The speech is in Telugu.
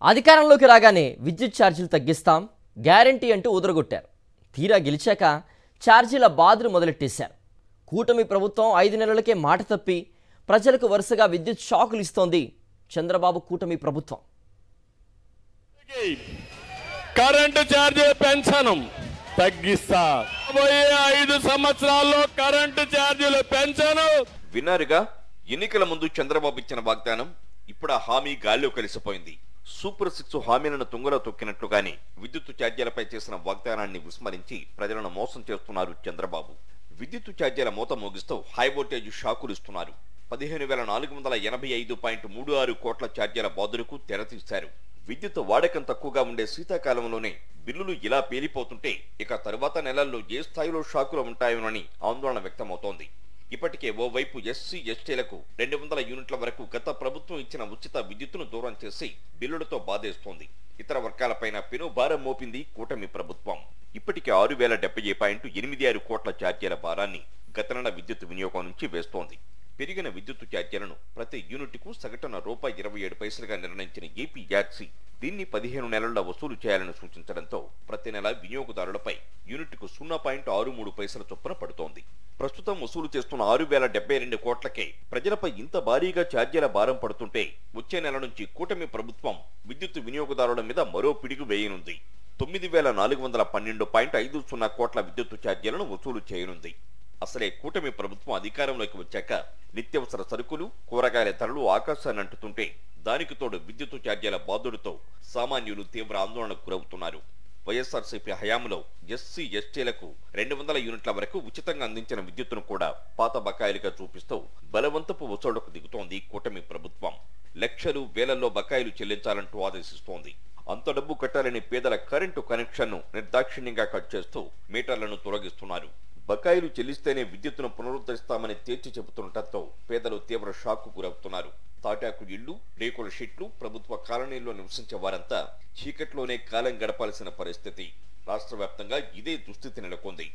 అధికారంలోకి రాగానే విద్యుత్ ఛార్జీలు తగ్గిస్తాం గ్యారంటీ అంటూ ఉదరగొట్టారు. తీరా గెలిచాక ఛార్జీల బాధలు మొదలెట్టేశారు. కూటమి ప్రభుత్వం 5 నెలలకే మాట తప్పి ప్రజలకు వరుసగా విద్యుత్ షాకులు ఇస్తోంది చంద్రబాబు కూటమి ప్రభుత్వం. కరెంటు ఛార్జీల పెన్షన్ తగ్గిస్తా 5 సంవత్సరాల్లో కరెంటు ఛార్జీల పెన్షన్. విన్నారుగా, ఎన్నికల ముందు చంద్రబాబు ఇచ్చిన వాగ్దానం ఇప్పుడు ఆ హామీ గాల్లో కలిసిపోయింది. సూపర్ 6 హామీలను తుంగలో తొక్కినట్లుగానే విద్యుత్ ఛార్జీలపై చేసిన వాగ్దానాన్ని విస్మరించి ప్రజలను మోసం చేస్తున్నారు చంద్రబాబు. విద్యుత్ ఛార్జీల మోత మోగిస్తూ హై వోల్టేజ్ షాకులు ఇస్తున్నారు. 15,485.36 కోట్ల ఛార్జీల బాధలకు తెరతీశారు. విద్యుత్ వాడకం తక్కువగా ఉండే శీతాకాలంలోనే బిల్లులు ఇలా పేలిపోతుంటే ఇక తరువాత నెలల్లో ఏ స్థాయిలో షాకులు ఉంటాయోనని ఆందోళన వ్యక్తమవుతోంది. ఇప్పటికే ఓవైపు ఎస్సీ ఎస్టీలకు 200 యూనిట్ల వరకు గత ప్రభుత్వం ఇచ్చిన ఉచిత విద్యుత్తును దూరం చేసి బిల్లులతో బాధేస్తోంది. ఇతర వర్గాలపైన పెను భారం మోపింది కూటమి ప్రభుత్వం. ఇప్పటికే 6,070.86 కోట్ల ఛార్జీల భారాన్ని గత నెల విద్యుత్ వినియోగం నుంచి వేస్తోంది. పెరిగిన విద్యుత్ ఛార్జీలను ప్రతి యూనిట్కు సగటున ₹27 నిర్ణయించిన ఏపీఆర్సీ దీన్ని 15 నెలల్లో వసూలు చేయాలని సూచించడంతో ప్రతి నెల వినియోగదారులపై యూనిట్కు 0.63 చొప్పున పడుతోంది. ప్రస్తుతం వసూలు చేస్తున్న 6,072 కోట్లకే ప్రజలపై ఇంత భారీగా ఛార్జీల భారం పడుతుంటే వచ్చే నెల నుంచి కూటమి ప్రభుత్వం విద్యుత్ వినియోగదారుల మీద మరో పిడుగు వేయనుంది. 9,412.50 కోట్ల విద్యుత్ ఛార్జీలను వసూలు చేయనుంది. అసలే కూటమి ప్రభుత్వం అధికారంలోకి వచ్చాక నిత్యావసర సరుకులు, కూరగాయల ధరలు ఆకాశాన్ని అంటుతుంటే దానికి తోడు విద్యుత్ ఛార్జీల బాధుడితో సామాన్యులు తీవ్ర ఆందోళనకు గురవుతున్నారు. వైఎస్ఆర్సీపీ హయాంలో ఎస్సీ ఎస్టీలకు 200 యూనిట్ల వరకు ఉచితంగా అందించిన విద్యుత్తును కూడా పాత బకాయిలుగా చూపిస్తూ బలవంతపు వసూళ్లకు దిగుతోంది కూటమి ప్రభుత్వం. లక్షలు వేలల్లో బకాయిలు చెల్లించాలంటూ ఆదేశిస్తోంది. అంత డబ్బు కట్టాలని పేదల కరెంటు కనెక్షన్ను నిర్దాక్షిణ్యంగా కట్ చేస్తూ మీటర్లను తొలగిస్తున్నారు. బకాయిలు చెల్లిస్తేనే విద్యుత్తును పునరుద్ధరిస్తామని తేల్చి చెబుతుండటంతో పేదలు తీవ్ర షాక్కు గురవుతున్నారు. తాటాకు ఇళ్లు, రేకుల షీట్లు, ప్రభుత్వ కాలనీల్లో నివసించే వారంతా చీకట్లోనే కాలం గడపాల్సిన పరిస్థితి. రాష్ట్ర వ్యాప్తంగా ఇదే దుస్థితి నెలకొంది.